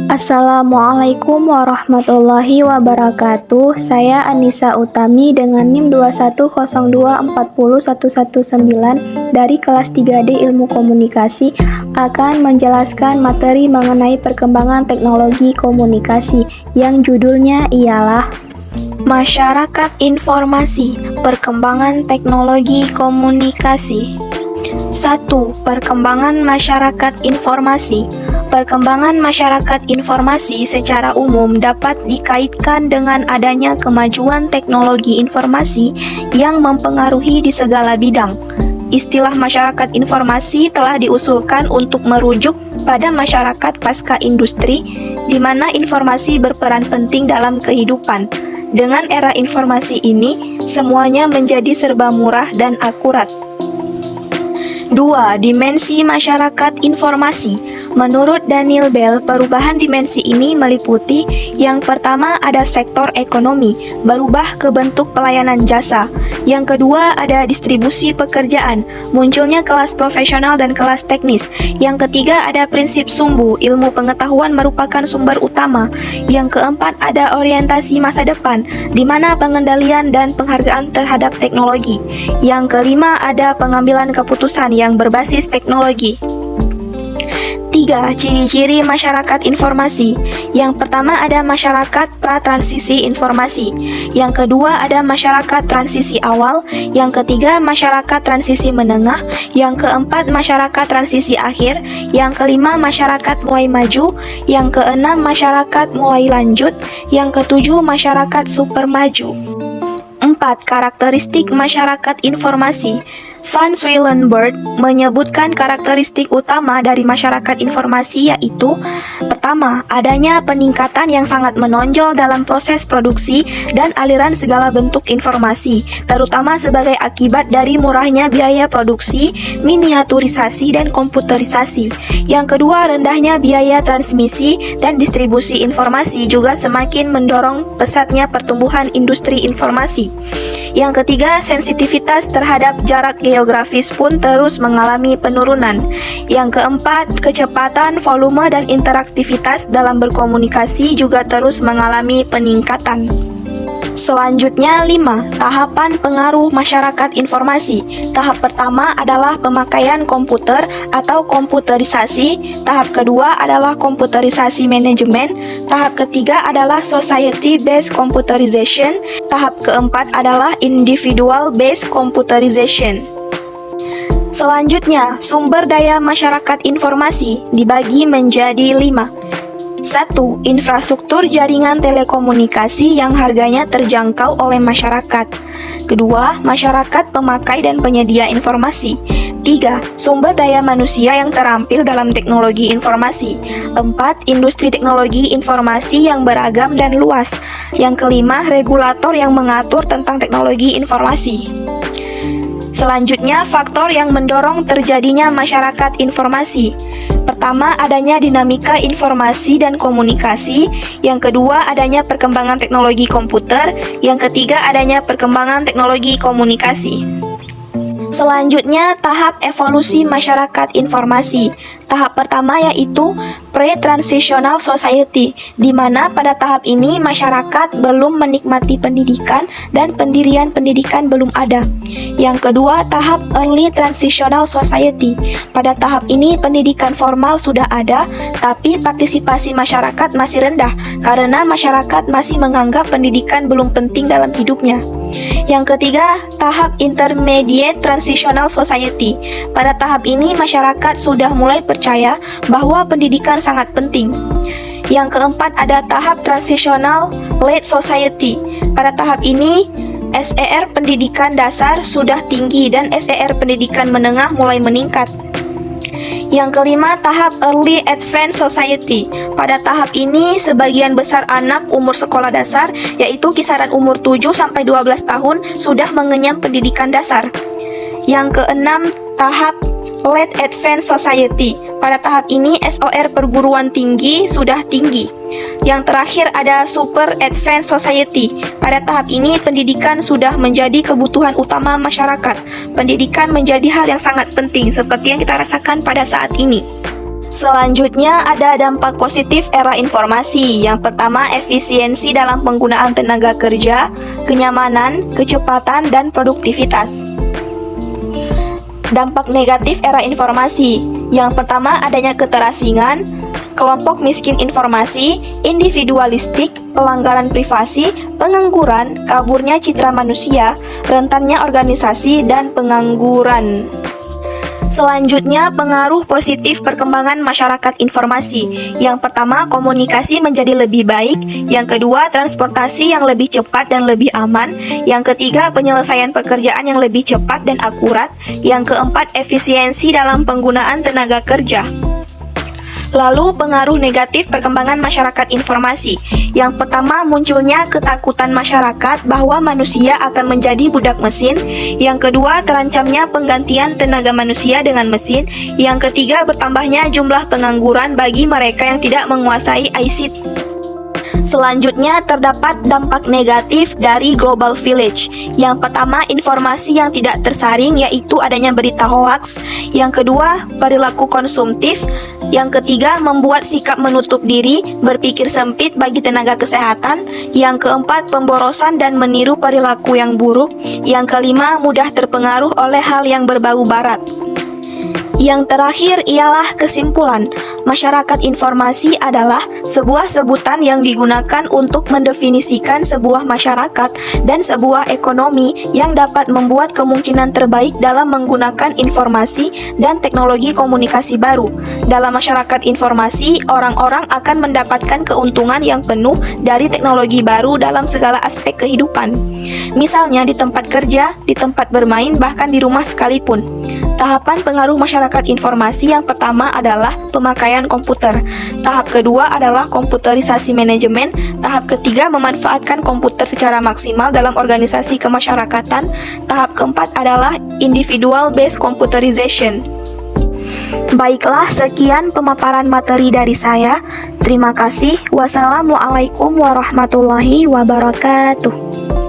Assalamualaikum warahmatullahi wabarakatuh. Saya Anissa Utami dengan NIM 210240119 dari kelas 3D Ilmu Komunikasi akan menjelaskan materi mengenai perkembangan teknologi komunikasi yang judulnya ialah Masyarakat Informasi, Perkembangan Teknologi Komunikasi. 1. Perkembangan masyarakat informasi. Perkembangan masyarakat informasi secara umum dapat dikaitkan dengan adanya kemajuan teknologi informasi yang mempengaruhi di segala bidang. Istilah masyarakat informasi telah diusulkan untuk merujuk pada masyarakat pasca industri, di mana informasi berperan penting dalam kehidupan. Dengan era informasi ini, semuanya menjadi serba murah dan akurat. 2. Dimensi masyarakat informasi. Menurut Daniel Bell, perubahan dimensi ini meliputi yang pertama ada sektor ekonomi, berubah ke bentuk pelayanan jasa. Yang kedua ada distribusi pekerjaan, munculnya kelas profesional dan kelas teknis. Yang ketiga ada prinsip sumbu, ilmu pengetahuan merupakan sumber utama. Yang keempat ada orientasi masa depan, di mana pengendalian dan penghargaan terhadap teknologi. Yang kelima ada pengambilan keputusan yang berbasis teknologi. 3. Ciri-ciri masyarakat informasi. Yang pertama ada masyarakat pra-transisi informasi. Yang kedua ada masyarakat transisi awal. Yang ketiga masyarakat transisi menengah. Yang keempat masyarakat transisi akhir. Yang kelima masyarakat mulai maju. Yang keenam masyarakat mulai lanjut. Yang ketujuh masyarakat super maju. 4. Karakteristik masyarakat informasi. Van Swillenburg menyebutkan karakteristik utama dari masyarakat informasi yaitu: pertama, adanya peningkatan yang sangat menonjol dalam proses produksi dan aliran segala bentuk informasi, terutama sebagai akibat dari murahnya biaya produksi, miniaturisasi, dan komputerisasi. Yang kedua, rendahnya biaya transmisi dan distribusi informasi juga semakin mendorong pesatnya pertumbuhan industri informasi. Yang ketiga, sensitivitas terhadap jarak geografis pun terus mengalami penurunan. Yang keempat, kecepatan, volume, dan interaktivitas dalam berkomunikasi juga terus mengalami peningkatan. Selanjutnya 5. Tahapan pengaruh masyarakat informasi. Tahap pertama adalah pemakaian komputer atau komputerisasi. Tahap kedua adalah komputerisasi manajemen. Tahap ketiga adalah society-based computerization. Tahap keempat adalah individual-based computerization. Selanjutnya, sumber daya masyarakat informasi dibagi menjadi 5. 1. Infrastruktur jaringan telekomunikasi yang harganya terjangkau oleh masyarakat. Kedua, masyarakat pemakai dan penyedia informasi. 3. Sumber daya manusia yang terampil dalam teknologi informasi. 4. Industri teknologi informasi yang beragam dan luas. Yang kelima, regulator yang mengatur tentang teknologi informasi. Selanjutnya, faktor yang mendorong terjadinya masyarakat informasi. Pertama, adanya dinamika informasi dan komunikasi. Yang kedua, adanya perkembangan teknologi komputer. Yang ketiga, adanya perkembangan teknologi komunikasi. Selanjutnya, tahap evolusi masyarakat informasi. Tahap pertama yaitu pre-transitional society, di mana pada tahap ini masyarakat belum menikmati pendidikan dan pendirian pendidikan belum ada. Yang kedua, tahap early transitional society. Pada tahap ini pendidikan formal sudah ada, tapi partisipasi masyarakat masih rendah karena masyarakat masih menganggap pendidikan belum penting dalam hidupnya. Yang ketiga, tahap intermediate transitional society. Pada tahap ini masyarakat sudah mulai percaya bahwa pendidikan sangat penting. Yang keempat ada tahap transitional late society. Pada tahap ini SER pendidikan dasar sudah tinggi dan SER pendidikan menengah mulai meningkat. Yang kelima, tahap early advanced society. Pada tahap ini, sebagian besar anak umur sekolah dasar, yaitu kisaran umur 7-12 tahun, sudah mengenyam pendidikan dasar. Yang keenam, tahap late advanced society. Pada tahap ini SOR perguruan tinggi sudah tinggi. Yang terakhir ada super advanced society. Pada tahap ini pendidikan sudah menjadi kebutuhan utama masyarakat. Pendidikan menjadi hal yang sangat penting seperti yang kita rasakan pada saat ini. Selanjutnya ada dampak positif era informasi. Yang pertama, efisiensi dalam penggunaan tenaga kerja, kenyamanan, kecepatan, dan produktivitas. Dampak negatif era informasi. Yang pertama, adanya keterasingan, kelompok miskin informasi, individualistik, pelanggaran privasi, pengangguran, kaburnya citra manusia, rentannya organisasi, dan pengangguran. Selanjutnya, pengaruh positif perkembangan masyarakat informasi. Yang pertama, komunikasi menjadi lebih baik. Yang kedua, transportasi yang lebih cepat dan lebih aman. Yang ketiga, penyelesaian pekerjaan yang lebih cepat dan akurat. Yang keempat, efisiensi dalam penggunaan tenaga kerja. Lalu, pengaruh negatif perkembangan masyarakat informasi. Yang pertama, munculnya ketakutan masyarakat bahwa manusia akan menjadi budak mesin. Yang kedua, terancamnya penggantian tenaga manusia dengan mesin. Yang ketiga, bertambahnya jumlah pengangguran bagi mereka yang tidak menguasai ICT. Selanjutnya, terdapat dampak negatif dari Global Village. Yang pertama, informasi yang tidak tersaring, yaitu adanya berita hoaks. Yang kedua, perilaku konsumtif. Yang ketiga, membuat sikap menutup diri, berpikir sempit bagi tenaga kesehatan. Yang keempat, pemborosan dan meniru perilaku yang buruk. Yang kelima, mudah terpengaruh oleh hal yang berbau barat. Yang terakhir ialah kesimpulan. Masyarakat informasi adalah sebuah sebutan yang digunakan untuk mendefinisikan sebuah masyarakat dan sebuah ekonomi yang dapat membuat kemungkinan terbaik dalam menggunakan informasi dan teknologi komunikasi baru. Dalam masyarakat informasi, orang-orang akan mendapatkan keuntungan yang penuh dari teknologi baru dalam segala aspek kehidupan. Misalnya di tempat kerja, di tempat bermain, bahkan di rumah sekalipun. Tahapan pengaruh masyarakat informasi yang pertama adalah pemakaian komputer. Tahap kedua adalah komputerisasi manajemen. Tahap ketiga memanfaatkan komputer secara maksimal dalam organisasi kemasyarakatan. Tahap keempat adalah individual based computerization. Baiklah, sekian pemaparan materi dari saya. Terima kasih. Wassalamualaikum warahmatullahi wabarakatuh.